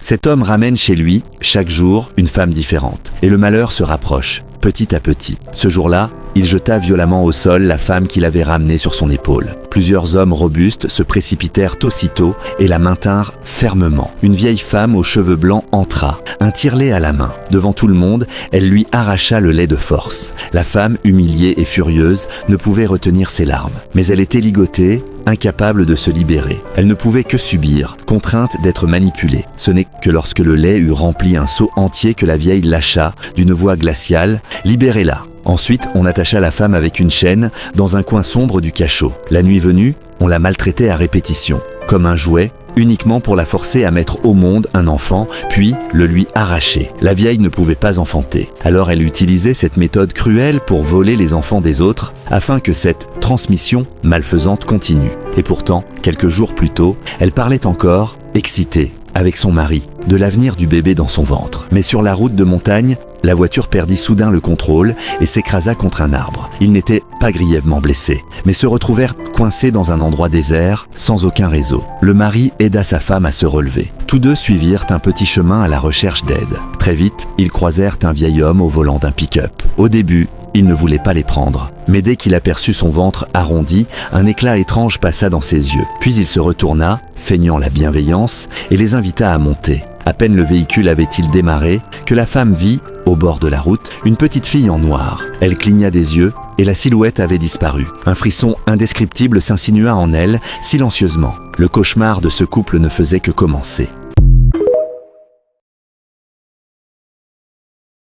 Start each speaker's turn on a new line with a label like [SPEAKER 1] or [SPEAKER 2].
[SPEAKER 1] Cet homme ramène chez lui, chaque jour, une femme différente. Et le malheur se rapproche, petit à petit. Ce jour-là, il jeta violemment au sol la femme qu'il avait ramenée sur son épaule. Plusieurs hommes robustes se précipitèrent aussitôt et la maintinrent fermement. Une vieille femme aux cheveux blancs entra, un tire-lait à la main. Devant tout le monde, elle lui arracha le lait de force. La femme, humiliée et furieuse, ne pouvait retenir ses larmes. Mais elle était ligotée, incapable de se libérer. Elle ne pouvait que subir, contrainte d'être manipulée. Ce n'est que lorsque le lait eut rempli un seau entier que la vieille lâcha, d'une voix glaciale, « Libérez-la !» Ensuite, on attacha la femme avec une chaîne dans un coin sombre du cachot. La nuit venue, on la maltraitait à répétition, comme un jouet, uniquement pour la forcer à mettre au monde un enfant, puis le lui arracher. La vieille ne pouvait pas enfanter. Alors elle utilisait cette méthode cruelle pour voler les enfants des autres, afin que cette transmission malfaisante continue. Et pourtant, quelques jours plus tôt, elle parlait encore, excitée, avec son mari, de l'avenir du bébé dans son ventre. Mais sur la route de montagne, la voiture perdit soudain le contrôle et s'écrasa contre un arbre. Ils n'étaient pas grièvement blessés, mais se retrouvèrent coincés dans un endroit désert, sans aucun réseau. Le mari aida sa femme à se relever. Tous deux suivirent un petit chemin à la recherche d'aide. Très vite, ils croisèrent un vieil homme au volant d'un pick-up. Au début, il ne voulait pas les prendre. Mais dès qu'il aperçut son ventre arrondi, un éclat étrange passa dans ses yeux. Puis il se retourna, feignant la bienveillance, et les invita à monter. À peine le véhicule avait-il démarré que la femme vit, au bord de la route, une petite fille en noir. Elle cligna des yeux et la silhouette avait disparu. Un frisson indescriptible s'insinua en elle, silencieusement. Le cauchemar de ce couple ne faisait que commencer.